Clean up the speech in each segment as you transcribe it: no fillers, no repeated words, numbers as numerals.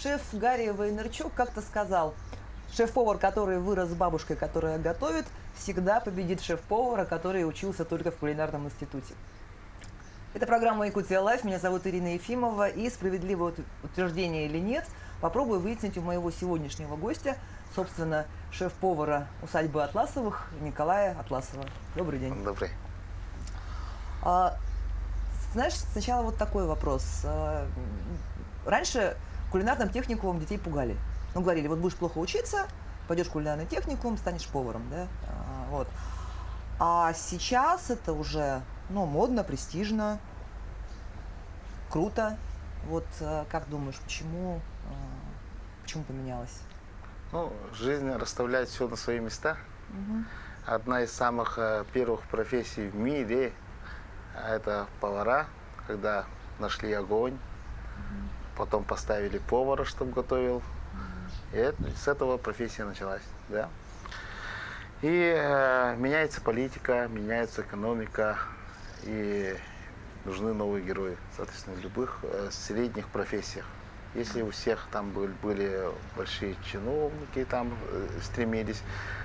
Шеф Гарри Вайнерчук как-то сказал: шеф-повар, который вырос с бабушкой, которая готовит, всегда победит шеф-повара, который учился только в кулинарном институте. Это программа «Якутия Лайф». Меня зовут Ирина Ефимова. И справедливое утверждение или нет, попробую выяснить у моего сегодняшнего гостя, собственно, шеф-повара усадьбы Атласовых Николая Атласова. Добрый день. Добрый. Знаешь, сначала вот такой вопрос. Раньше кулинарным техникумом детей пугали. Ну, говорили, вот будешь плохо учиться, пойдешь в кулинарный техникум, станешь поваром, да? Вот. А сейчас это уже, модно, престижно, круто. Вот как думаешь, почему поменялось? Жизнь расставляет все на свои места. Одна из самых первых профессий в мире – это повара, когда нашли огонь, потом поставили повара, чтобы готовил. И с этого профессия началась. Да? И меняется политика, меняется экономика, и нужны новые герои, соответственно, в любых средних профессиях. Если у всех там были большие чиновники, там стремились,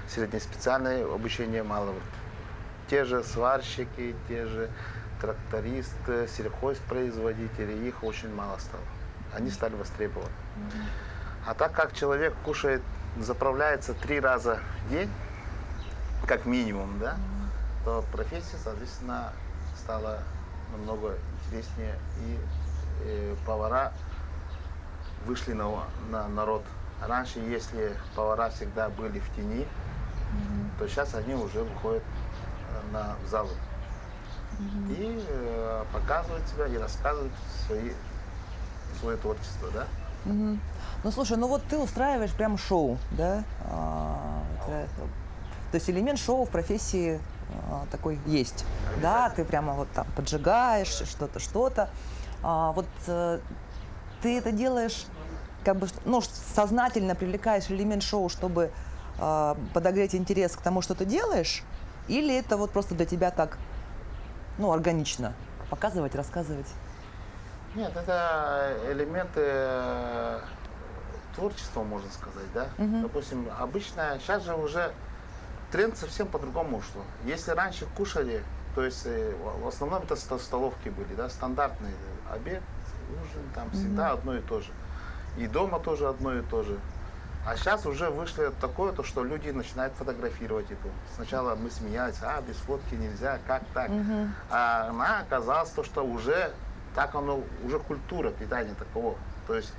среднеспециальное обучение мало. Те же сварщики, те же трактористы, сельхозпроизводители, их очень мало стало. Они стали востребованы. А так как человек кушает, заправляется 3 раза в день, как минимум, да, то профессия, соответственно, стала намного интереснее. И повара вышли на народ. Раньше, если повара всегда были в тени, то сейчас они уже выходят в залы. И показывают себя, и рассказывают свое творчество, да? Ну, слушай, вот ты устраиваешь прям шоу, да? То есть элемент шоу в профессии такой есть, да? Ты прямо вот там поджигаешь что-то. Ты это делаешь, как бы, сознательно привлекаешь элемент шоу, чтобы подогреть интерес к тому, что ты делаешь? Или это вот просто для тебя так, органично показывать, рассказывать? Нет, это элементы творчества, можно сказать, да. Допустим, обычно, сейчас же уже тренд совсем по-другому ушло. Если раньше кушали, то есть в основном это столовки были, да, стандартный обед, ужин, там всегда одно и то же. И дома тоже одно и то же. А сейчас уже вышло такое, то, что люди начинают фотографировать это. Сначала мы смеялись, без фотки нельзя, как так? А она оказалась то, что уже так оно, уже культура питания такого. То есть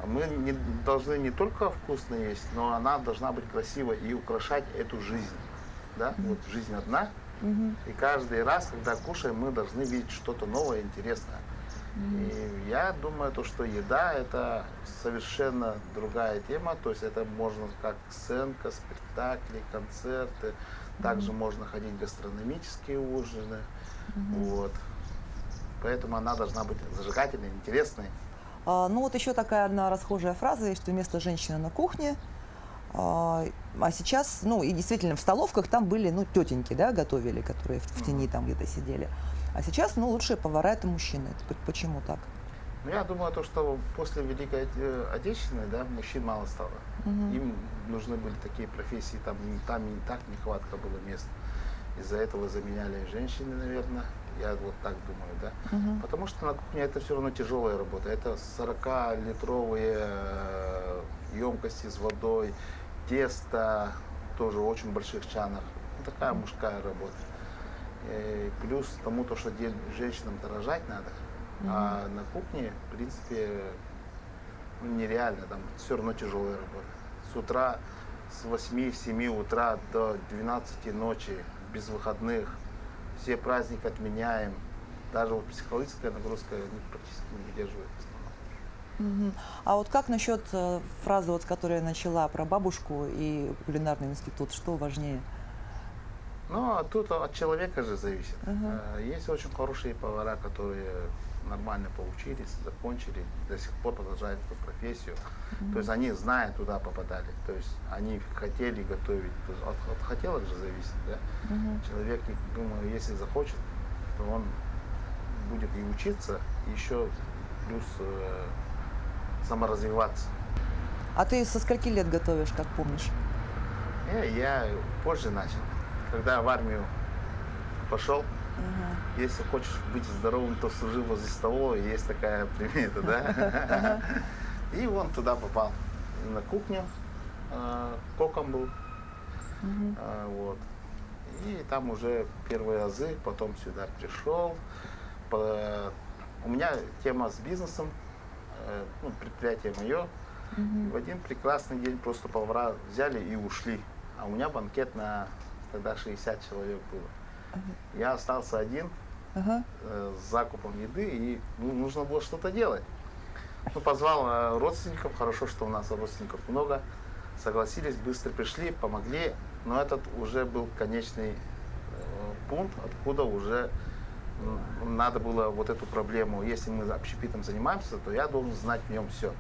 мы должны не только вкусно есть, но она должна быть красивой и украшать эту жизнь. Да? Вот жизнь одна. И каждый раз, когда кушаем, мы должны видеть что-то новое, интересное. И я думаю, что еда – это совершенно другая тема. То есть это можно как сценка, спектакли, концерты. Также можно ходить в гастрономические ужины. Вот. Поэтому она должна быть зажигательной, интересной. Еще такая одна расхожая фраза есть, что место женщины на кухне. А сейчас, и действительно в столовках там были, тетеньки, да, готовили, которые в тени там где-то сидели. А сейчас, лучшие повара – это мужчины. Это почему так? Я думаю, что после Великой Отечественной, да, мужчин мало стало. Им нужны были такие профессии, там и так нехватка было мест. Из-за этого заменяли женщины, наверное. Я вот так думаю, да. Потому что на кухне это все равно тяжелая работа. Это 40-литровые емкости с водой, тесто тоже в очень больших чанах. Такая мужская работа. И плюс к тому, что женщинам-то рожать надо. А на кухне, в принципе, нереально. Там все равно тяжелая работа. С утра, с 8-7 утра до 12 ночи, без выходных. Все праздники отменяем. Даже психологическая нагрузка практически не выдерживает в основном. А вот как насчет фразы, с которой я начала, про бабушку и кулинарный институт? Что важнее? Тут от человека же зависит. Есть очень хорошие повара, которые нормально поучились, закончили, до сих пор продолжают эту профессию. То есть они, зная, туда попадали. То есть они хотели готовить. То есть от хотелок же зависит. Да? Человек, думаю, если захочет, то он будет и учиться, и еще плюс саморазвиваться. А ты со скольки лет готовишь, как помнишь? Я позже начал. Когда в армию пошел, если хочешь быть здоровым, то служи возле столовой, есть такая примета, да? И вон туда попал. На кухню, коком был. Вот. И там уже первые азы, потом сюда пришел. У меня тема с бизнесом, предприятие мое. В один прекрасный день просто повара взяли и ушли. А у меня банкет на тогда 60 человек было. Я остался один с закупом еды, и нужно было что-то делать. Позвал родственников, хорошо, что у нас родственников много. Согласились, быстро пришли, помогли. Но этот уже был конечный пункт, откуда уже надо было вот эту проблему. Если мы общепитом занимаемся, то я должен знать в нем все.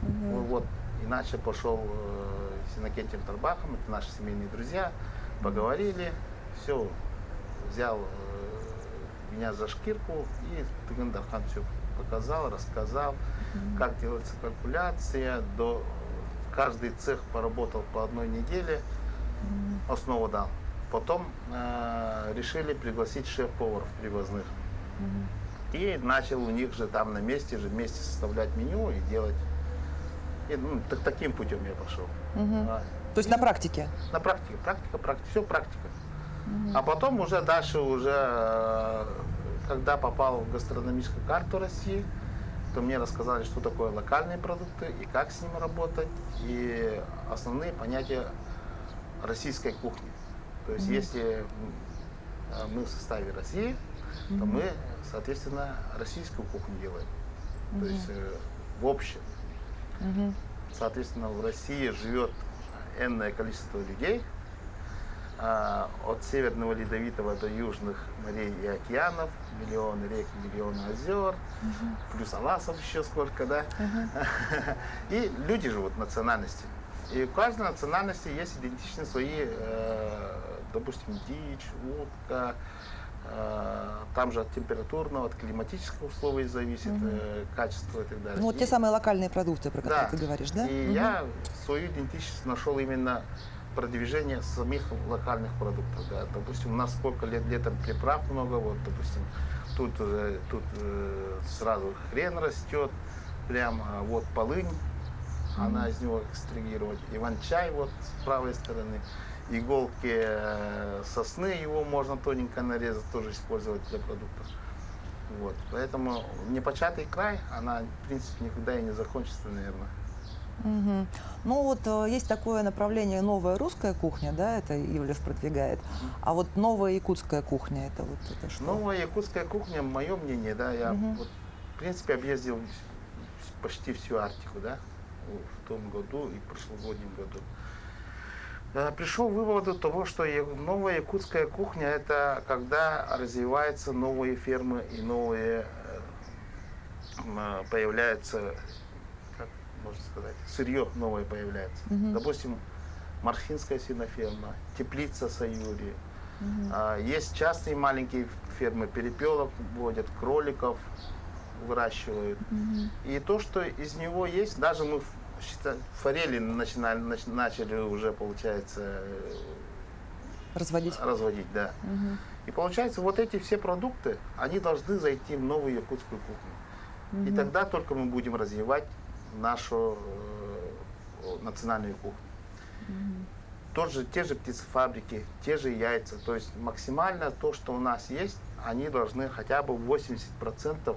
Вот. Иначе пошел с Иннокентием Тарбахом, это наши семейные друзья, поговорили, все, взял меня за шкирку и Тыгын Дархан все показал, рассказал, как делается калькуляция, каждый цех поработал по одной неделе, основу дал. Потом решили пригласить шеф-поваров привозных. И начал у них же там на месте вместе составлять меню и делать. И, таким путем я пошел. То есть на практике? На практике, все практика. А потом уже дальше, когда попал в гастрономическую карту России, то мне рассказали, что такое локальные продукты и как с ними работать, и основные понятия российской кухни. То есть если мы в составе России, то мы, соответственно, российскую кухню делаем. То есть в общем. Соответственно, в России живет энное количество людей, от Северного Ледовитого до Южных морей и океанов, миллионы рек, миллионы озер, плюс аласов еще сколько, да? И люди живут национальности. И у каждой национальности есть идентичные свои, допустим, дичь, утка, там же от температурного, от климатических условий зависит качество и так далее. Ну, вот те самые локальные продукты, про которые ты говоришь, да? И я свою идентичность нашел именно продвижение самих локальных продуктов. Да. Допустим, у нас сколько летом приправ много, вот, допустим, тут сразу хрен растет, прям вот полынь, она из него экстрагировать, иван-чай вот с правой стороны. Иголки сосны, его можно тоненько нарезать, тоже использовать для продуктов. Вот. Поэтому непочатый край, она, в принципе, никогда и не закончится, наверное. Ну вот есть такое направление новая русская кухня, да, это Ивлев продвигает. А вот новая якутская кухня, это что? Новая якутская кухня, мое мнение, да, я вот, в принципе, объездил почти всю Арктику, да, в том году и в прошлогоднем году. Пришел к выводу того, что новая якутская кухня – это когда развиваются новые фермы и новые появляются, как можно сказать, сырье новое появляется. Допустим, Мархинская свиноферма, Теплица Саюри. Есть частные маленькие фермы, перепелок водят, кроликов выращивают. И то, что из него есть, даже мы форели начали уже, получается, разводить, да. И получается, вот эти все продукты, они должны зайти в новую якутскую кухню. И тогда только мы будем развивать нашу национальную кухню. Те же птицефабрики, те же яйца. То есть максимально то, что у нас есть, они должны хотя бы 80%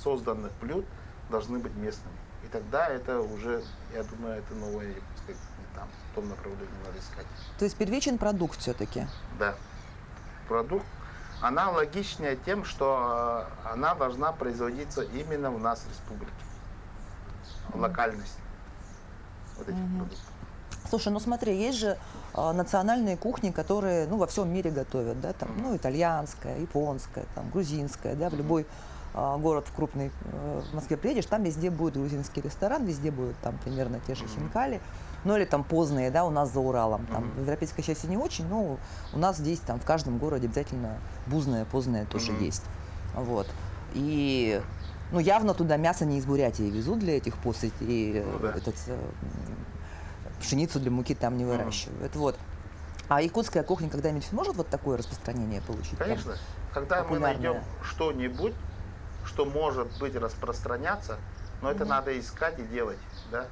созданных блюд должны быть местными. И тогда это уже, я думаю, это новая якутская кухня, там, в том направлении надо искать. То есть первичен продукт все-таки? Да. Продукт. Она логичнее тем, что она должна производиться именно в нас в республике. Локальность вот этих продуктов. Слушай, ну смотри, есть же национальные кухни, которые во всем мире готовят, да, там, итальянская, японская, там, грузинская, да, в любой город в крупный в Москве приедешь, там везде будет грузинский ресторан, везде будут там примерно те же хинкали, ну или там поздние, да, у нас за Уралом, там в европейской части не очень, но у нас здесь там в каждом городе обязательно бузное, поздное тоже есть, вот. И Ну, явно туда мясо не из Бурятии везут для этих посыт, и Ну да. пшеницу для муки там не выращивают. Вот. А якутская кухня когда-нибудь может вот такое распространение получить? Там Конечно, когда мы популярная? найдем что-нибудь, что может быть распространяться, но это надо искать и делать, да,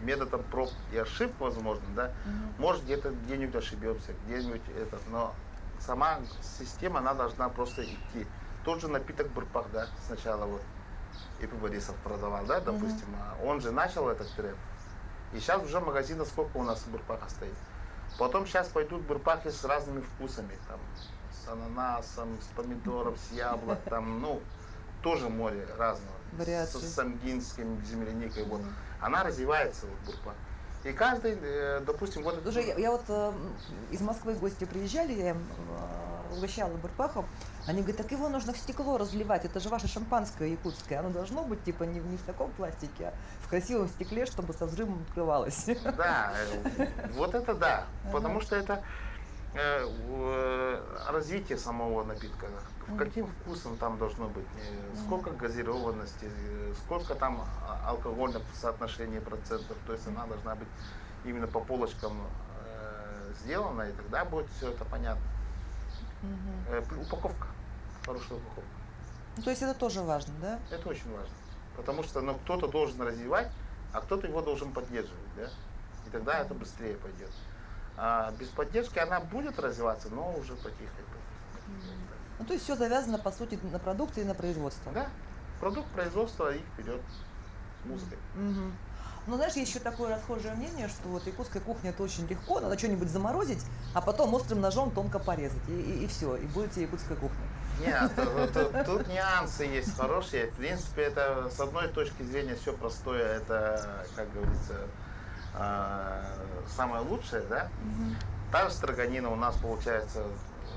методом проб и ошибок, возможно, да, может где-нибудь ошибемся, где-нибудь это, но сама система, она должна просто идти. Тот же напиток бурпак, да, сначала вот Ипи Борисов продавал, да, допустим, он же начал этот тренд, и сейчас уже магазинов сколько у нас бурпака стоит. Потом сейчас пойдут бурпаки с разными вкусами, там, с ананасом, с помидором, с яблок, там, ну, тоже море разного. Вариации. С самгинским, земляникой, вот. Она развивается, вот, бурпак. И каждый, допустим, вот... Слушай, я вот из Москвы гости приезжали, я им угощала бурпахом. Они говорят, так его нужно в стекло разливать, это же ваше шампанское якутское, оно должно быть типа не в таком пластике, а в красивом стекле, чтобы со взрывом открывалось. Да, вот это да, потому что это развитие самого напитка. Каким вкусом там должно быть, сколько газированности, сколько там алкогольного соотношения процентов, то есть она должна быть именно по полочкам сделана, и тогда будет все это понятно. Упаковка, хорошая упаковка. Ну, то есть это тоже важно, да? Это очень важно, потому что ну, кто-то должен развивать, а кто-то его должен поддерживать, да? И тогда это быстрее пойдет. А без поддержки она будет развиваться, но уже потихоньку. Ну, то есть все завязано, по сути, на продукты и на производство. Да, продукт производства и вперед музыкой. Ну, знаешь, есть еще такое расхожее мнение, что вот якутская кухня это очень легко, надо что-нибудь заморозить, а потом острым ножом тонко порезать, и все, и будет тебе якутская кухня. Нет, тут нюансы есть хорошие. В принципе, это с одной точки зрения все простое, это, как говорится, самое лучшее, да? Та же строганина у нас получается.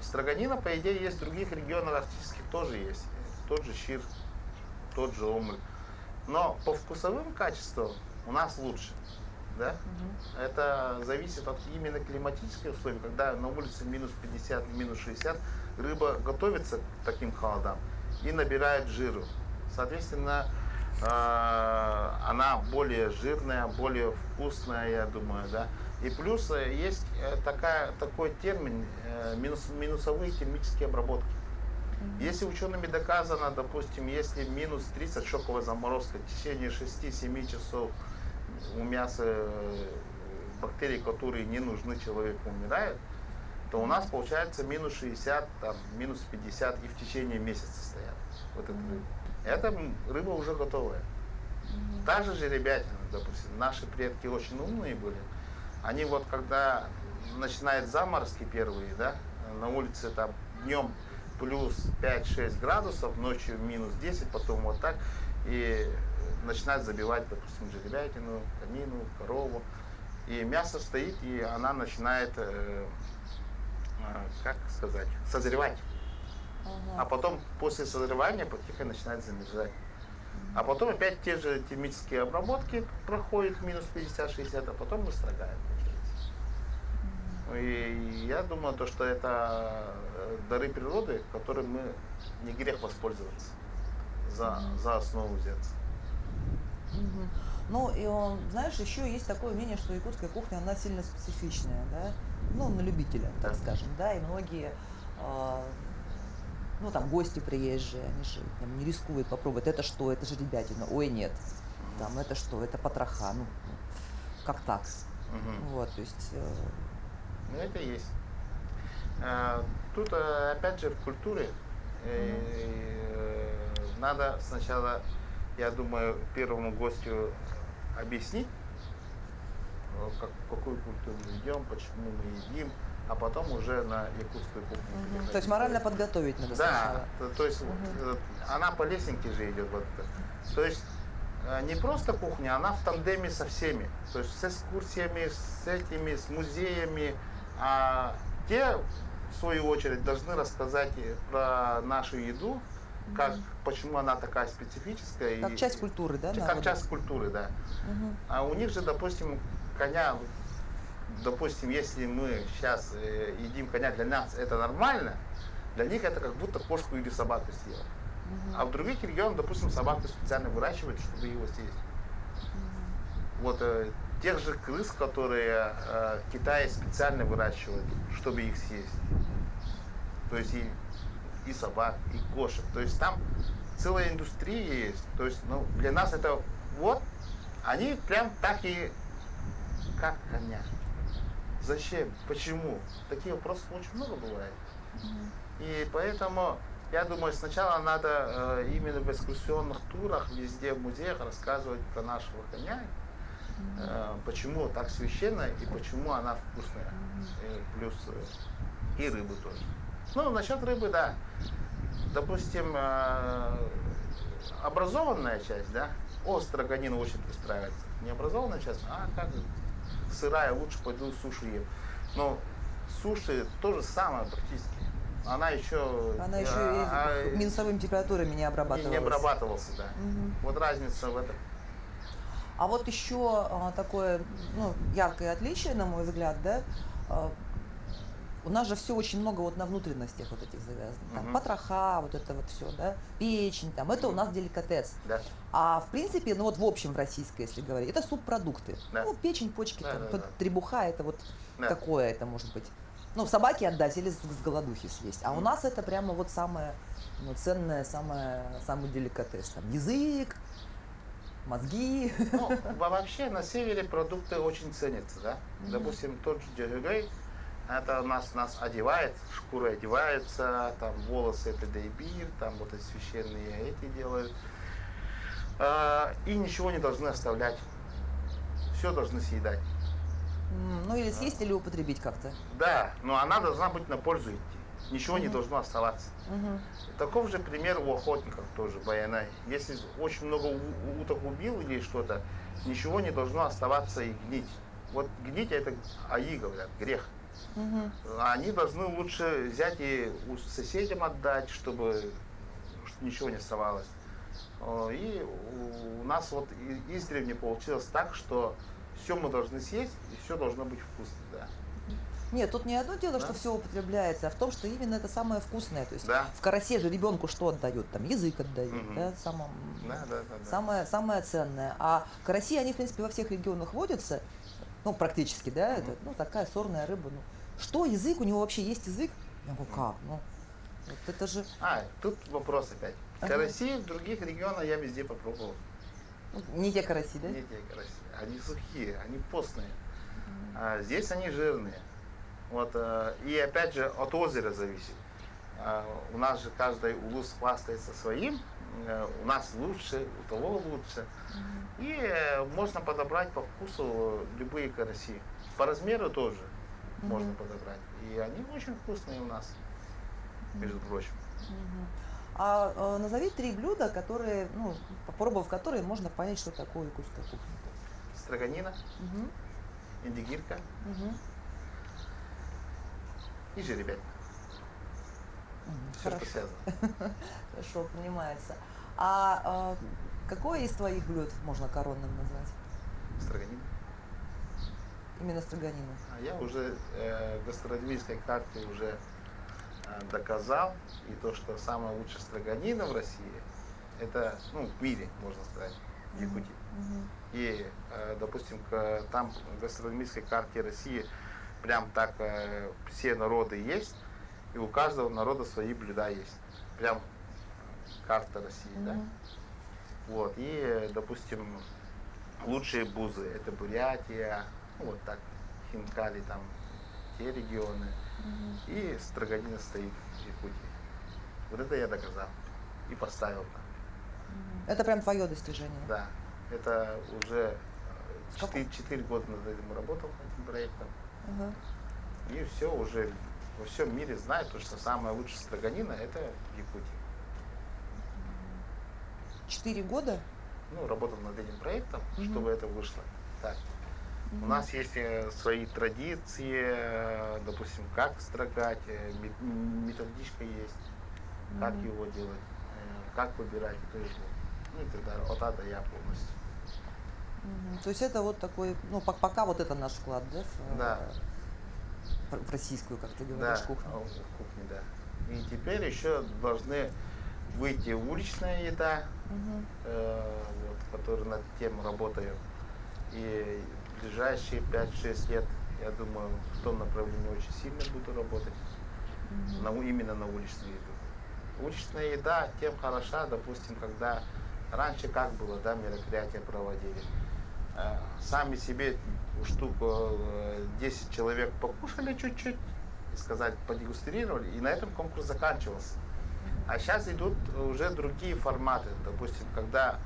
Строганина, по идее, есть в других регионах арктических тоже есть. Тот же щир, тот же омуль. Но по вкусовым качествам у нас лучше. Да? Это зависит от именно климатических условий. Когда на улице минус 50, минус 60, рыба готовится к таким холодам и набирает жиру. Соответственно, она более жирная, более вкусная, я думаю, да. И плюс есть такой термин минусовые термические обработки. Если учеными доказано, допустим, если минус 30 шоковая заморозка в течение 6-7 часов у мяса бактерий, которые не нужны человеку, умирают, то у нас получается минус 60, там, минус 50 и в течение месяца стоят. Вот эта рыба уже готовая. Та же жеребятина, допустим, наши предки очень умные были. Они вот когда начинают заморозки первые, да, на улице там днем плюс 5-6 градусов, ночью минус 10, потом вот так, и начинают забивать, допустим, жеребятину, конину, корову. И мясо стоит, и она начинает, как сказать, созревать. А потом после созревания потихоньку начинает замерзать. А потом опять те же термические обработки проходят минус 50-60, а потом мы строгаем. И я думаю, то, что это дары природы, которым мы не грех воспользоваться, за основу взяться. Ну, и, знаешь, еще есть такое мнение, что якутская кухня, она сильно специфичная, да, ну, на любителя, так скажем, да, и многие, ну, там, гости приезжие, они же там, не рискуют попробовать, это что, это же ребятина, ой, нет, там, это что, это потроха, ну, как так, вот, то есть... Ну, это и есть. Тут, опять же, в культуре надо сначала, я думаю, первому гостю объяснить, какую культуру мы идем, почему мы едим, а потом уже на якутскую кухню. То есть морально подготовить надо сначала. Да, то есть она по лесенке же идет. Вот это. То есть не просто кухня, она в тандеме со всеми. То есть с экскурсиями, с этими, с музеями. А те, в свою очередь, должны рассказать про нашу еду, почему она такая специфическая. Как часть культуры, да? Как часть культуры, да. А у них же, допустим, коня, допустим, если мы сейчас едим коня, для нас это нормально, для них это как будто кошку или собаку съел. А в других регионах, допустим, собаку специально выращивают, чтобы его съесть. Вот тех же крыс, которые в Китае специально выращивают, чтобы их съесть. То есть и собак, и кошек. То есть там целая индустрия есть. То есть, ну, для нас это вот, они прям так и как коня. Зачем? Почему? Такие вопросы очень много бывает. И поэтому, я думаю, сначала надо именно в экскурсионных турах, везде в музеях рассказывать про нашего коня, почему так священно и почему она вкусная. И плюс и рыбы тоже. Ну, насчет рыбы, да. Допустим, образованная часть, да, строганина очень устраивается. Необразованная часть, как сырая, лучше пойду суши ем. Но суши то же самое практически. Она еще и минусовыми температурами не обрабатывалась. Не обрабатывался, да. Вот разница в этом. А вот еще такое, ну, яркое отличие, на мой взгляд, да, у нас же все очень много вот на внутренностях вот этих завязано. Там потроха, вот это вот все, да, печень, там, это у нас деликатес. Да. А в принципе, ну вот в общем в российской, если говорить, это субпродукты. Да. Ну, печень, почки, да, там, да, да. требуха, это вот Да. какое это может быть. Ну, собаке отдать или с голодухи съесть. А у нас это прямо вот самое, ну, ценное, самый деликатес. Там язык, мозги. Ну, вообще на севере продукты очень ценятся, да. Допустим, тот же дягюгай, это нас одевает, шкуры одеваются, там волосы это дейбир, там вот эти священные эти делают. И ничего не должны оставлять. Все должны съедать. Ну, или съесть, или употребить как-то. Да, но она должна быть на пользу идти. Ничего не должно оставаться. Таков же пример у охотников тоже, баянай. Если очень много уток убил или что-то, ничего не должно оставаться и гнить. Вот гнить это аи, говорят, грех. Они должны лучше взять и соседям отдать, чтобы ничего не оставалось. И у нас вот издревле получилось так, что все мы должны съесть, и все должно быть вкусно, да. Нет, тут не одно дело, Да. что все употребляется, а в том, что именно это самое вкусное. То есть Да. в карасе же ребенку что отдают? Там язык отдают, да, Да. самое ценное. А караси, они, в принципе, во всех регионах водятся, ну, практически, да, это, ну, такая сорная рыба. Ну, что, язык? У него вообще есть язык? Я говорю, как? Ну, вот это же... Тут вопрос опять. Караси в других регионах я везде попробовал. Не те караси, да? Не те караси. Они сухие, они постные. А здесь они жирные. Вот, и опять же от озера зависит. У нас же каждый улус хвастается своим. У нас лучше, у того лучше. И можно подобрать по вкусу любые караси. По размеру тоже можно подобрать. И они очень вкусные у нас, между прочим. Назови 3 блюда, которые, ну, попробовав которые, можно понять, что такое якутская кухня. Строганина, индигирка и жеребятина. Все, что Хорошо. связано. Хорошо, понимается. Какое из твоих блюд можно коронным назвать? Строганина. Именно строганину. Я уже в гастрономической карте уже доказал, и то, что самая лучшая строганина в России, это, ну, в мире, можно сказать, в Якутии. И, допустим, там в гастрономической карте России прям так все народы есть, и у каждого народа свои блюда есть. Прям карта России, да? Вот, и, допустим, лучшие бузы, это Бурятия, ну, вот так, Хинкали, там, те регионы. И строганина стоит в Якутии. Вот это я доказал и поставил там. Это прям твое достижение. Да, это уже 4 года над этим работал, над этим проектом. И все уже во всем мире знают, что самая лучшая строганина это в Якутии. 4 года? Ну, работал над этим проектом, чтобы это вышло. Так. У нас есть свои традиции, допустим, как строгать, методичка есть, как его делать, как выбирать и то, и то. Ну и так далее. От А до Я полностью. То есть это вот такой, ну, пока вот это наш вклад, да? Да. В российскую, как ты говоришь, кухню. В кухне, да. И теперь еще должны выйти уличная еда, вот, которая над тем работаю. И в ближайшие 5-6 лет, я думаю, в том направлении очень сильно буду работать, именно на уличную еду. Уличная еда тем хороша, допустим, когда раньше как было, да, мероприятия проводили. Сами себе штук 10 человек покушали чуть-чуть, и сказать, подегустировали, и на этом конкурс заканчивался. А сейчас идут уже другие форматы. Допустим, когда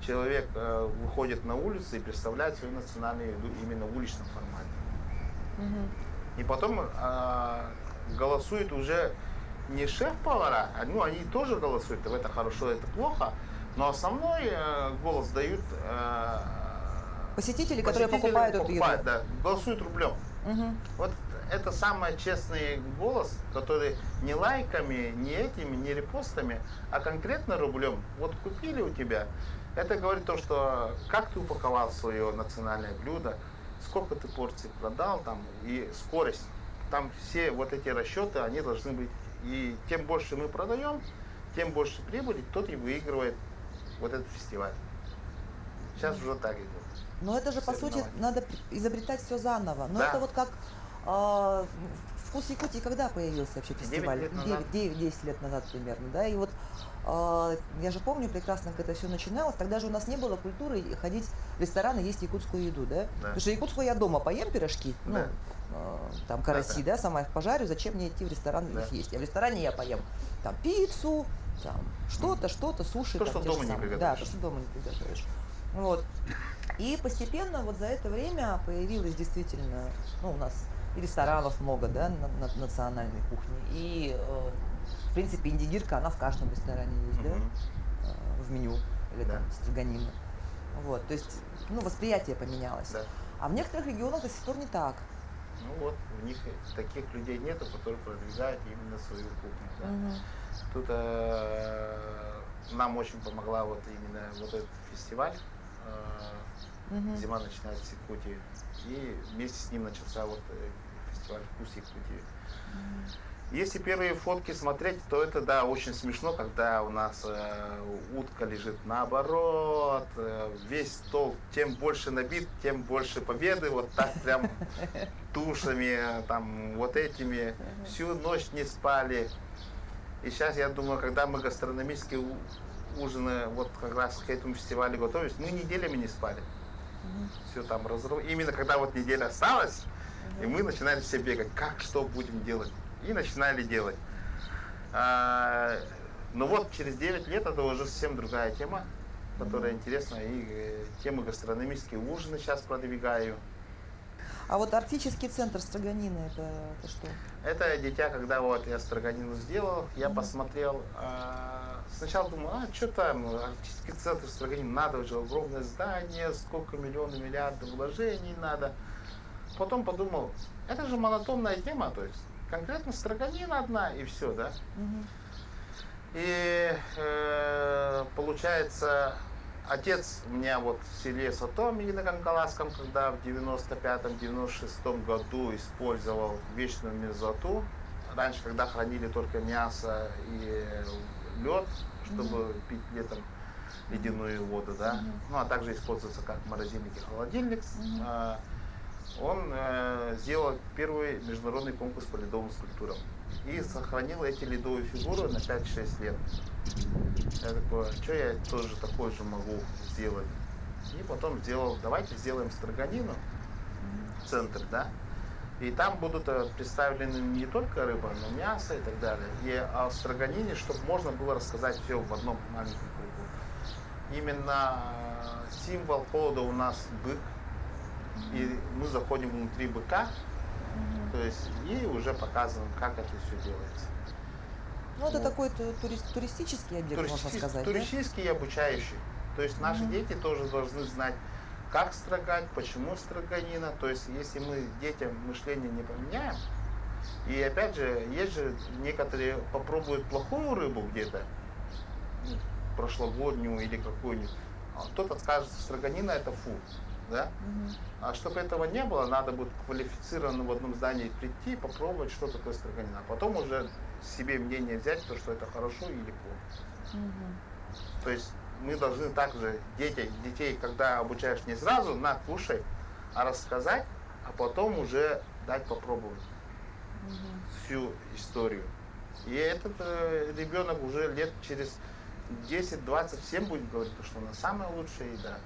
человек выходит на улицу и представляет свою национальную еду именно в уличном формате. И потом голосуют уже не шеф-повара, ну они тоже голосуют, это хорошо, это плохо, но основной голос дают посетители, которые покупают эту еду. Да, голосуют рублем. Вот это самый честный голос, который не лайками, не этими, не репостами, а конкретно рублем. Вот купили у тебя. Это говорит то, что как ты упаковал свое национальное блюдо, сколько ты порций продал там, и скорость. Там все вот эти расчеты, они должны быть. И тем больше мы продаем, тем больше прибыли, тот и выигрывает вот этот фестиваль. Сейчас уже так идет. Но это же, по сути, надо изобретать все заново. Но да. это вот как «Вкус Якутии» когда появился вообще фестиваль? 9-10 лет назад примерно, да? И вот я же помню прекрасно, как это все начиналось. Тогда же у нас не было культуры ходить в рестораны, есть якутскую еду, да? Потому что якутскую я дома поем пирожки, ну, там караси, да, сама их пожарю, зачем мне идти в ресторан их есть? А в ресторане я поем там пиццу, там что-то, суши. То, там, что дома не приготовишь. Да, то, что дома не приготовишь. Вот. И постепенно вот за это время появилось действительно, ну, у нас и ресторанов много, да, на национальной кухне, и, в принципе, индигирка, она в каждом ресторане есть, да, в меню, или там строганина. Вот, то есть, ну, восприятие поменялось. Да. А в некоторых регионах до сих пор не так. Ну вот, у них таких людей нету, которые продвигают именно свою кухню. Да. Тут нам очень помогла вот именно вот этот фестиваль. Зима начинается в Якутии. И вместе с ним начался вот фестиваль «Вкус Якутии». Если первые фотки смотреть, то это, да, очень смешно, когда у нас утка лежит наоборот, весь стол тем больше набит, тем больше победы, вот так прям тушами, там, вот этими, всю ночь не спали. И сейчас, я думаю, когда мы гастрономические ужины вот как раз к этому фестивалю готовились, мы неделями не спали. Все там именно когда вот неделя осталась, и мы начинали все бегать, как, что будем делать. И начинали делать. Но вот через 9 лет это уже совсем другая тема, которая интересна. И тему гастрономические ужины сейчас продвигаю. А вот арктический центр строганина, это что? Это дитя, когда вот я строганину сделал, я посмотрел, сначала думал, что там, арктический центр строганина, надо уже огромное здание, сколько миллионов, миллиардов вложений надо. Потом подумал, это же монотонная тема, то есть конкретно строганина одна и все, да. И получается, отец у меня вот в селе Сатоми на Канкаласском, когда в 95-96 году использовал вечную мерзлоту. Раньше, когда хранили только мясо и лед, чтобы пить летом ледяную воду, да. Ну, а также используется как морозильник и холодильник. Он сделал первый международный конкурс по ледовым скульптурам и сохранил эти ледовые фигуры на 5-6 лет. Я такой, что я тоже такой же могу сделать? И потом сделал, давайте сделаем строганину, центр, да, и там будут представлены не только рыба, но мясо и так далее. И о строганине, чтобы можно было рассказать все в одном маленьком кругу. Именно символ холода у нас бык. И мы заходим внутри быка, то есть и уже показываем, как это все делается. Ну, это такой туристический объект, можно сказать, туристический и обучающий. То есть наши дети тоже должны знать, как строгать, почему строганина. То есть если мы детям мышление не поменяем, и опять же, есть же некоторые попробуют плохую рыбу где-то, прошлогоднюю или какую-нибудь, кто-то скажет, строганина это фу. Да? А чтобы этого не было, надо будет квалифицированно в одном здании прийти, попробовать, что такое строганина. А потом уже себе мнение взять, то, что это хорошо или плохо. То есть мы должны также детей, когда обучаешь, не сразу на кушай, а рассказать, а потом уже дать попробовать всю историю. И этот ребенок уже лет через 10-20 всем будет говорить, что она самая лучшая еда.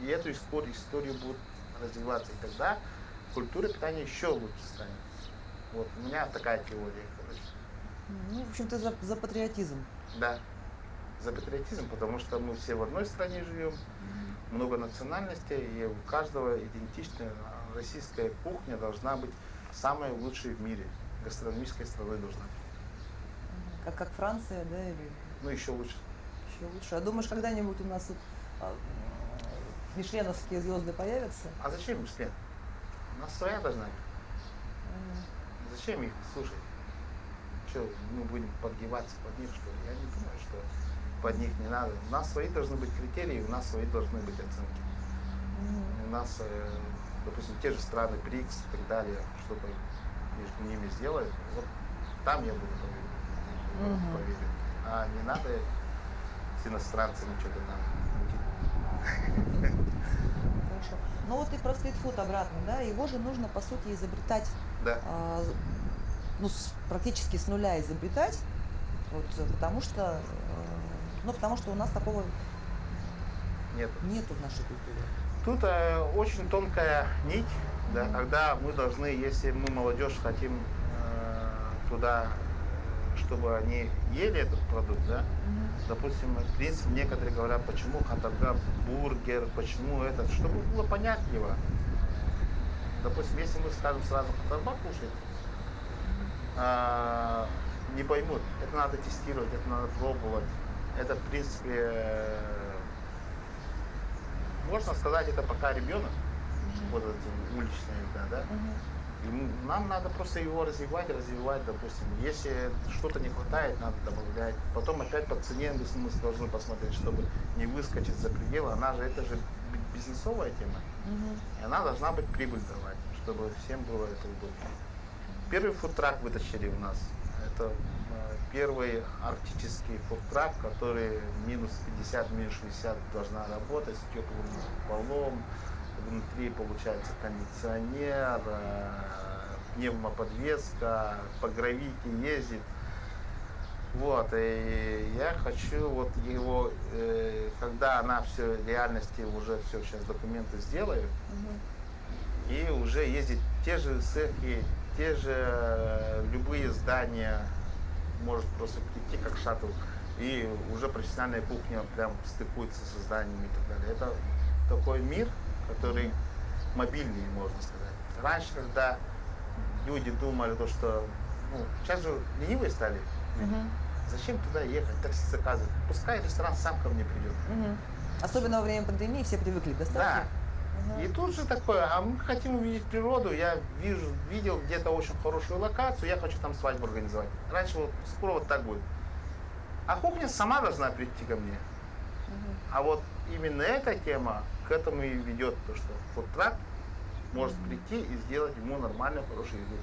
И эту историю будет развиваться. И тогда культура питания еще лучше станет. Вот у меня такая теория, короче. Ну, в общем, ты за патриотизм. Да, за патриотизм, потому что мы все в одной стране живем, много национальностей, и у каждого идентичная российская кухня должна быть самой лучшей в мире. Гастрономической страной должна быть. Как Франция, да, или Ну, еще лучше. еще лучше. А думаешь, когда-нибудь у нас тут мишленовские звезды появятся? А зачем Мишлен? У нас своя должна быть. Зачем их слушать? Что, мы будем подгибаться под них, что ли? Я не думаю, что под них не надо. У нас свои должны быть критерии, у нас свои должны быть оценки. У нас, допустим, те же страны БРИКС и так далее, что-то между ними сделают, вот там я буду поверить. А не надо с иностранцами что-то там мутить. Хорошо. Ну вот и про стритфуд обратно, да, его же нужно, по сути, изобретать, Да. Практически с нуля изобретать, вот, потому что у нас такого нету в нашей культуре. Тут очень тонкая нить, да, когда мы должны, если мы молодежь хотим туда, чтобы они ели этот продукт, да, допустим, в принципе, некоторые говорят, почему хот-дог, бургер, почему этот, чтобы было понятливо. Допустим, если мы скажем сразу хот-дог кушать, не поймут. Это надо тестировать, это надо пробовать. Это, в принципе, можно сказать, это пока ребенок, вот эта уличная еда, да? И нам надо просто его развивать, допустим. Если что-то не хватает, надо добавлять. Потом опять по цене мы должны посмотреть, чтобы не выскочить за пределы. Это же бизнесовая тема. И она должна быть прибыль давать, чтобы всем было это удобно. Первый фудтрак вытащили у нас. Это первый арктический фудтрак, который минус 50, минус 60 должна работать с теплым полом. Внутри получается кондиционер, пневмоподвеска, по гравийке ездит. Вот, и я хочу вот его, когда она все в реальности уже все сейчас документы сделаю, и уже ездить те же цехи, те же любые здания, может просто прийти как шаттл, и уже профессиональная кухня прям стыкуется со зданиями и так далее. Это такой мир, который мобильный, можно сказать. Раньше, когда люди думали, что сейчас же ленивые стали, зачем туда ехать, такси заказывать, пускай ресторан сам ко мне придет. Особенно во время пандемии все привыкли к доставке. Да. И тут же такое, а мы хотим увидеть природу, я видел где-то очень хорошую локацию, я хочу там свадьбу организовать. Раньше скоро вот так будет. А кухня сама должна прийти ко мне. А вот именно эта тема к этому и ведет, то что фудтрак может прийти и сделать ему нормальную, хорошую еду.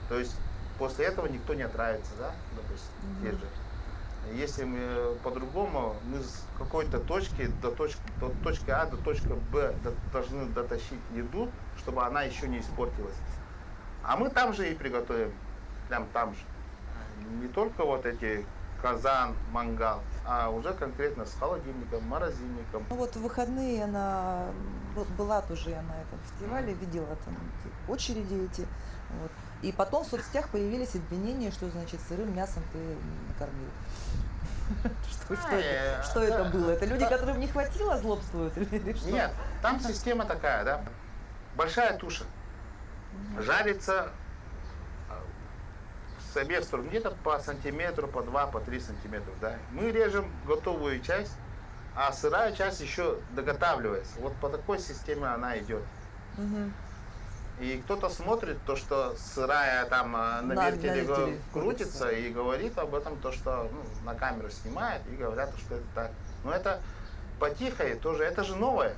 То есть после этого никто не отравится, да, допустим, те же. Если мы по-другому, мы с какой-то точки до точки А до точки Б должны дотащить еду, чтобы она еще не испортилась. А мы там же и приготовим, прям там же. Не только вот эти казан, мангал, а уже конкретно с холодильником, морозильником. Ну вот в выходные она была тоже на этом фестивале, видела там очереди эти. Вот. И потом в соцсетях появились обвинения, что значит сырым мясом ты накормил. Что это было? Это люди, которым не хватило, злобствуют или что? Нет, там система такая, да. Большая туша. Жарится с обеих сторон где-то по сантиметру, по 2, по 3 сантиметра, да. Мы режем готовую часть, а сырая часть еще доготавливается. Вот по такой системе она идет. И кто-то смотрит то, что сырая там на вертеле крутится и говорит об этом, то, что на камеру снимает и говорят, что это так. Но это потихо тоже, это же новое.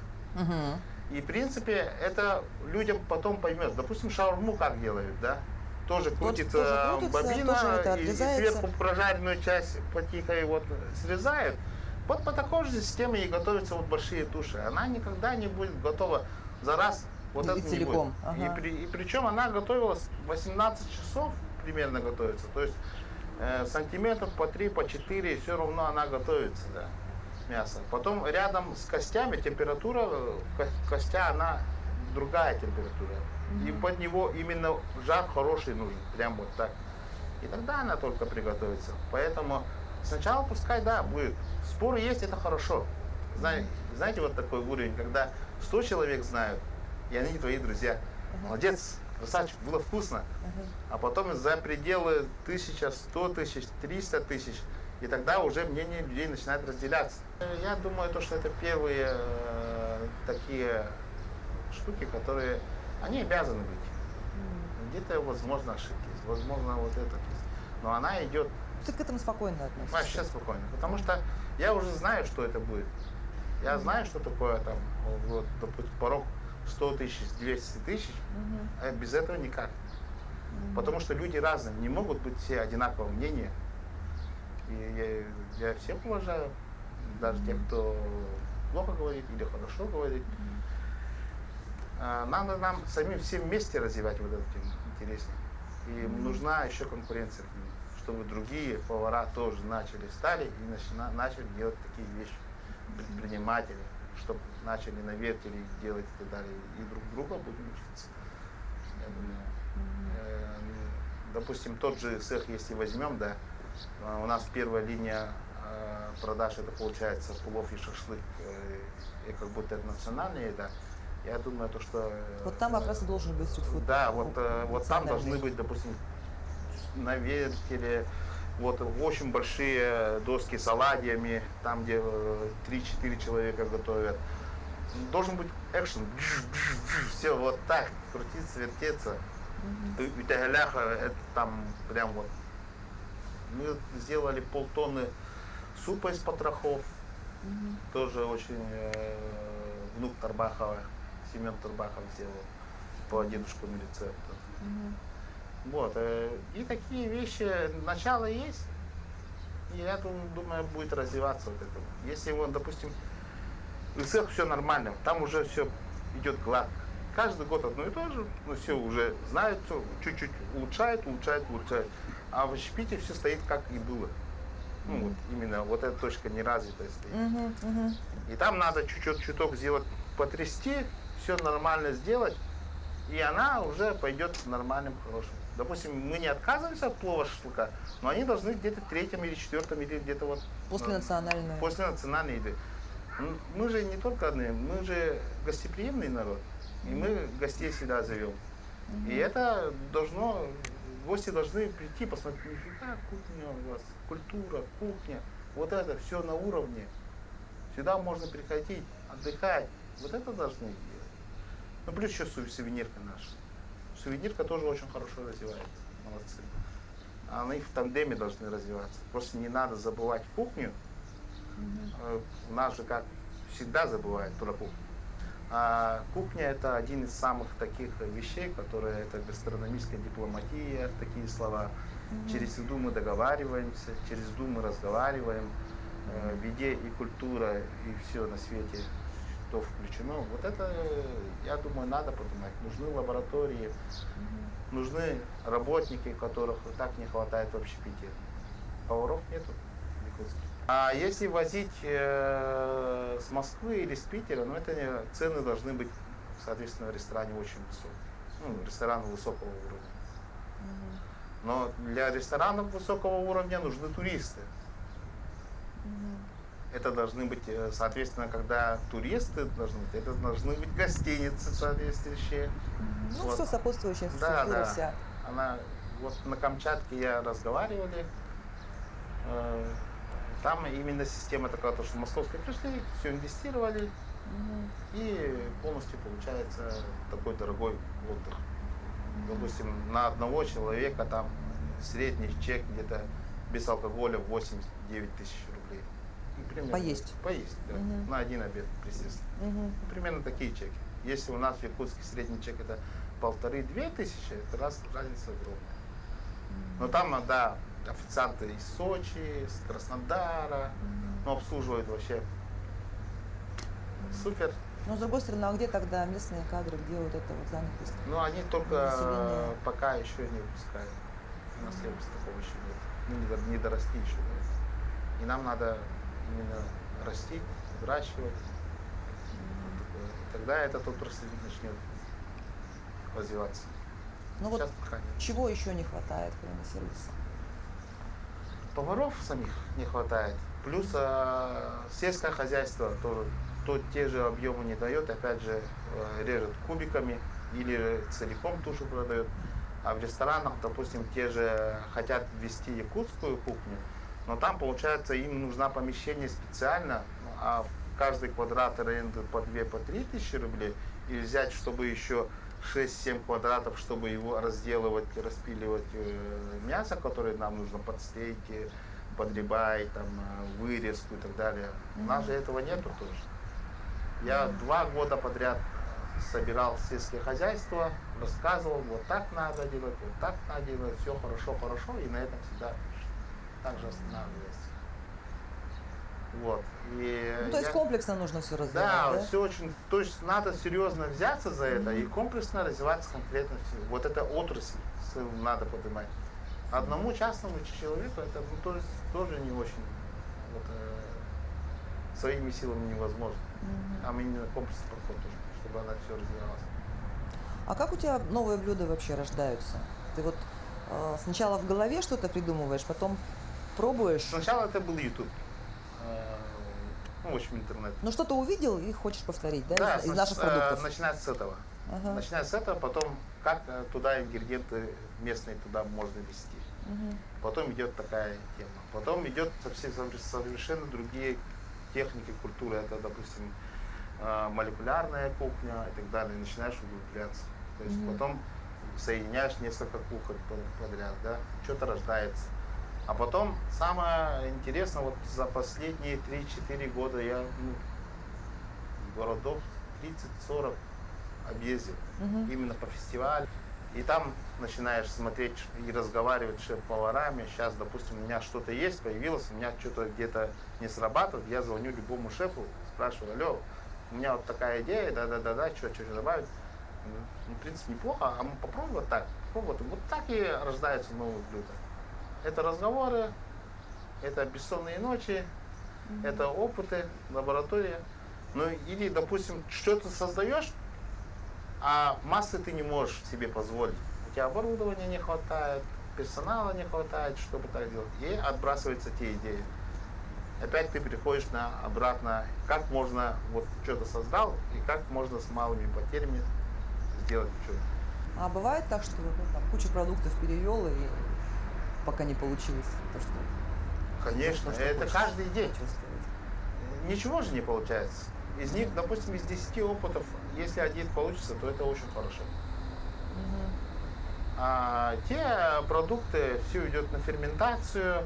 И, в принципе, это людям потом поймет. Допустим, шаурму как делают, да? Тоже крутится бобина, тоже это и отрезается. сверху прожаренную часть потихо вот срезают. Вот по такой же системе и готовятся вот большие туши. Она никогда не будет готова за раз. Вот И это не целиком, будет. ага. И причем она готовилась 18 часов примерно готовится. То есть сантиметров по 3, по 4, и все равно она готовится, да, мясо. Потом рядом с костями температура костя, она другая температура. И под него именно жар хороший нужен, прям вот так. И тогда она только приготовится. Поэтому сначала пускай, да, будет. Споры есть, это хорошо. Знаете, вот такой уровень, когда 100 человек знают, и они твои друзья. Молодец, красавчик, было вкусно. А потом за пределы 1000, 100 тысяч, 300 тысяч, и тогда уже мнение людей начинает разделяться. Я думаю, что это первые такие штуки, которые, они обязаны быть. Где-то, возможно, ошибки есть, возможно, вот это есть. Но она идет. Ты к этому спокойно относишься? Вообще спокойно. Потому что я уже знаю, что это будет. Я знаю, что такое там, вот, допустим, порог 100 тысяч, 200 тысяч. А без этого никак. Потому что люди разные, не могут быть все одинакового мнения. И я всех уважаю, даже тех, кто плохо говорит или хорошо говорит. Надо нам самим всем вместе развивать вот эту тему интереснее. И нужна еще конкуренция к ним, чтобы другие повара тоже стали и начали делать такие вещи. Предприниматели, чтобы начали на вертеле делать и так далее. И друг друга будем учиться. Я думаю, допустим, тот же цех, если возьмем, да, у нас первая линия продаж, это получается плов и шашлык, и как будто это национальные, да. Я думаю, что... Вот там как раз и должен быть стритфуд. Да, вот там должны быть, допустим, на вертеле, вот очень большие доски с оладьями, там, где 3-4 человека готовят. Должен быть экшен, все вот так, крутиться, вертеться. У Тягаляха это там прям вот. Мы сделали полтонны супа из потрохов, тоже очень внук Тарбахова, Семен Тарбахов сделал по дедушкину рецепту. Вот, и такие вещи, начало есть, и я думаю, будет развиваться вот это. Если вот, допустим, в цех все нормально, там уже все идет гладко. Каждый год одно и то же, но все уже знают, все чуть-чуть улучшают. А в общепите все стоит как и было. Ну вот именно вот эта точка неразвитая стоит. И там надо чуток сделать, потрясти, все нормально сделать, и она уже пойдет нормальным, хорошим. Допустим, мы не отказываемся от плова шашлыка, но они должны где-то третьем или четвертом, или где-то вот... После национальной. После национальной еды. Мы же не только одни, мы же гостеприимный народ, и мы гостей всегда зовем. И это должно, гости должны прийти, посмотреть, нифига кухня у вас, культура, кухня, вот это все на уровне. Сюда можно приходить, отдыхать, вот это должны делать. Ну плюс еще сувенирка наша. Сувенирка тоже очень хорошо развивается, молодцы. Они в тандеме должны развиваться. Просто не надо забывать кухню. У нас же как всегда забывают про кухню. А кухня это один из самых таких вещей, которые это гастрономическая дипломатия, такие слова. Через еду мы договариваемся, через еду мы разговариваем. В еде и культура, и все на свете, что включено. Вот это, я думаю, надо подумать. Нужны лаборатории, нужны работники, которых так не хватает в общепите. Поваров нету. А если возить с Москвы или с Питера, ну это цены должны быть, соответственно, в ресторане очень высокие. Ну, ресторан высокого уровня. Но для ресторанов высокого уровня нужны туристы. Это должны быть, соответственно, когда туристы должны быть, это должны быть гостиницы соответствующие. Ну, вот. все сопутствующая инфраструктура вся. Она, вот на Камчатке я разговаривали, там именно система такая, то, что московские пришли, все инвестировали, и полностью получается такой дорогой отдых. Допустим, на одного человека там средний чек где-то без алкоголя 8-9 тысяч рублей. Ну, примерно, Поесть? Поесть, да. На один обед, естественно. Примерно такие чеки. Если у нас в Якутске средний чек это 1500-2000, это разница огромная. Но там, да, официанты из Сочи, из Краснодара, но обслуживают вообще супер. Но с другой стороны, а где тогда местные кадры, где вот эта вот занятость? Но они только Население. пока еще не выпускают. У нас такого еще нет. Мы не дорасти еще до этого. И нам надо именно растить, выращивать. Вот такое. И тогда этот отрасль начнет развиваться. Ну вот Сейчас пока нет. чего еще не хватает, кроме сервиса? Поваров самих не хватает. Плюс сельское хозяйство то те же объемы не дает, опять же режет кубиками или целиком тушу продает. А в ресторанах, допустим, те же хотят ввести якутскую кухню, но там, получается, им нужно помещение специально, а каждый квадрат аренды по 2-3 тысячи рублей, и взять, чтобы еще 6-7 квадратов, чтобы его разделывать, распиливать мясо, которое нам нужно под стейки, под рибай, там, вырезку и так далее. У нас же этого нету тоже. Я 2 года подряд собирал сельское хозяйство, рассказывал, вот так надо делать, вот так надо делать, все хорошо, хорошо, и на этом всегда так же останавливается. Вот. И Ну, то есть комплексно нужно все развивать, да, да? все очень, то есть надо серьезно взяться за это и комплексно развиваться конкретно все. Вот это отрасль надо поднимать. Одному частному человеку это тоже не очень своими силами невозможно. Там именно комплексный подход тоже, чтобы она все развивалась. А как у тебя новые блюда вообще рождаются? Ты вот сначала в голове что-то придумываешь, потом пробуешь, Сначала это был YouTube. Ну, в общем, интернет. ну что-то увидел и хочешь повторить, да, Да, из наших продуктов? начинать с этого. Ага. Начинать с этого, потом как туда ингредиенты местные туда можно ввести. Потом идет такая тема. Потом идет совершенно другие техники, культуры. Это, допустим, молекулярная кухня и так далее. Начинаешь углубляться. То есть потом соединяешь несколько кухонь подряд, да, что-то рождается. А потом самое интересное, вот за последние 3-4 года я городов 30-40 объездил, именно по фестивалю. И там начинаешь смотреть и разговаривать с шеф-поварами. Сейчас, допустим, у меня что-то есть, появилось, у меня что-то где-то не срабатывает. Я звоню любому шефу, спрашиваю: алло, у меня вот такая идея, да, что добавить. Ну, в принципе, неплохо, а мы попробуем вот так. Вот так и рождаются новые блюда. Это разговоры, это бессонные ночи, это опыты, лаборатория. Ну или, допустим, что-то создаешь, а массы ты не можешь себе позволить. У тебя оборудования не хватает, персонала не хватает, чтобы так делать. И отбрасываются те идеи. Опять ты приходишь обратно, как можно, вот что-то создал, и как можно с малыми потерями сделать что-то. А бывает так, что там, кучу продуктов перевел и пока не получилось то, что Конечно, то, что это хочешь каждый день. почувствовать. Ничего же не получается. Из них, допустим, из 10 опытов, если один получится, то это очень хорошо. А те продукты, все идет на ферментацию.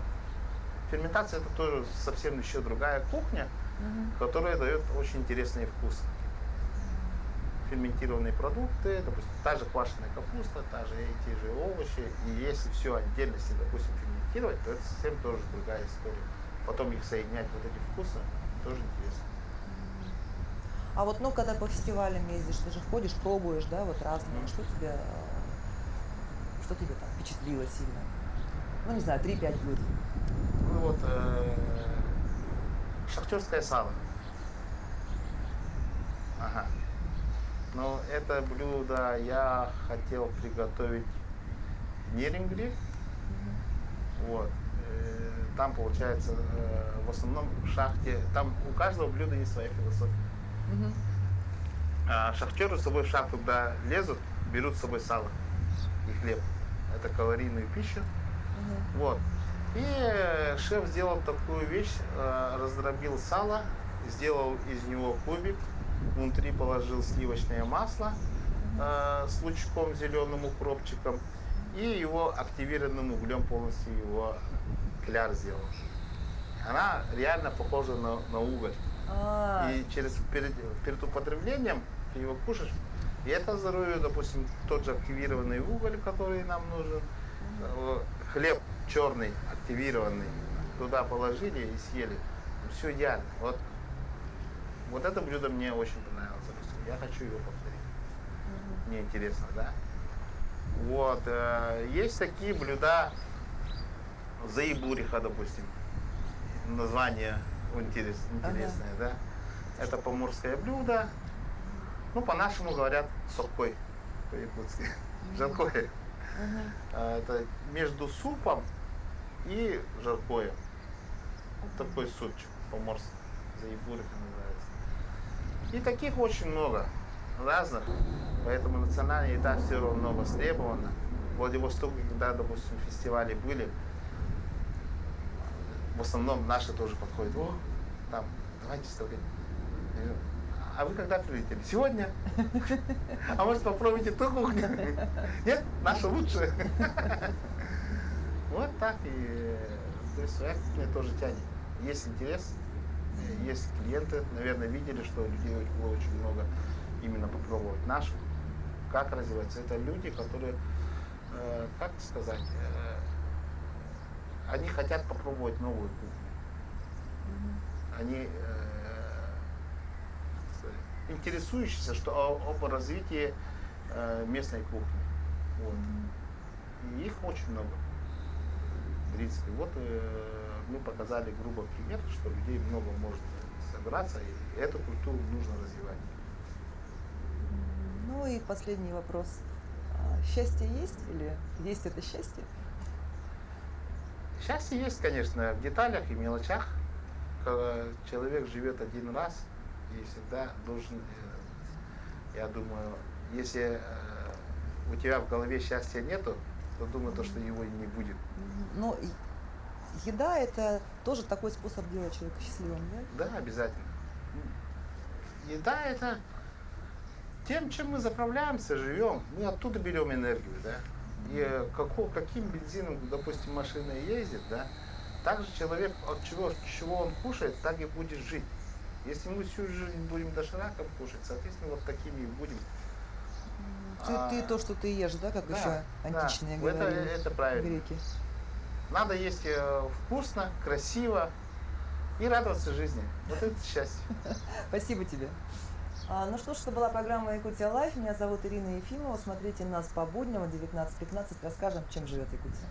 Ферментация — это тоже совсем еще другая кухня, которая дает очень интересный вкус. Ферментированные продукты, допустим, та же квашеная капуста, те же овощи. И если все отдельности, допустим, ферментировать, то это совсем тоже другая история. Потом их соединять, вот эти вкусы, тоже интересно. А вот, ну, когда по фестивалям ездишь, ты же ходишь, пробуешь, да, вот разные. Что тебя там впечатлило сильно? Ну, не знаю, 3-5 блюд. Ну вот, шахтерское сало. Ага. Но это блюдо я хотел приготовить в Нерюнгри. Вот. Там, получается, в основном в шахте, там у каждого блюда есть своя философия. Шахтеры с собой в шахту, когда лезут, берут с собой сало и хлеб. Это калорийную пищу. Вот. И шеф сделал такую вещь, раздробил сало, сделал из него кубик, внутри положил сливочное масло с лучком зеленым, укропчиком, и его активированным углем полностью его кляр сделал. Она реально похожа на уголь. И перед употреблением ты его кушаешь, и это здоровье, допустим, тот же активированный уголь, который нам нужен, хлеб черный, активированный, туда положили и съели. Все идеально. Вот это блюдо мне очень понравилось, допустим. Я хочу его повторить. Мне интересно, да? Вот. Есть такие блюда, заебуриха, допустим. Название интересное, да? Это поморское блюдо. Ну, по-нашему говорят сокой, по-якутски. Жаркое. Это между супом и жаркое. Вот такой супчик поморский. Заебуриха называется. И таких очень много разных. Поэтому национальная еда все равно востребована. В Владивостоке, когда, допустим, фестивали были, в основном наши тоже подходят. О, там, давайте столкнем. А вы когда прилетели? Сегодня? А может попробуйте ту кухню? Нет? Наша лучшая. Вот так и то есть своя кухня тоже тянет. Есть интерес, есть клиенты, наверное, видели, что людей было очень много именно попробовать нашу. Как развиваться? Это люди, которые, как сказать, они хотят попробовать новую кухню. Они интересующиеся об развитии местной кухни. Вот. И их очень много. В принципе, вот мы показали грубо пример, что людей много может собраться, и эту культуру нужно развивать. Ну и последний вопрос. Счастье есть или есть это счастье? Счастье есть, конечно, в деталях и мелочах. Когда человек живет один раз и всегда должен, я думаю, если у тебя в голове счастья нету, то думаю, то, что его и не будет. Ну, еда – это тоже такой способ делать человека счастливым, да? Да, обязательно. Еда – это тем, чем мы заправляемся, живем. Мы оттуда берем энергию, да. И каким бензином, допустим, машина ездит, да, так же человек от чего он кушает, так и будет жить. Если мы всю жизнь будем дошираком кушать, соответственно, вот такими и будем. Ты то, что ты ешь, да, как да, еще античные да, говорили это правильно. греки. Надо есть вкусно, красиво и радоваться жизни. Вот это счастье. Спасибо тебе. Ну что ж, это была программа «Якутия Лайф». Меня зовут Ирина Ефимова. Смотрите нас по будням в 19:15. Расскажем, чем живет Якутия.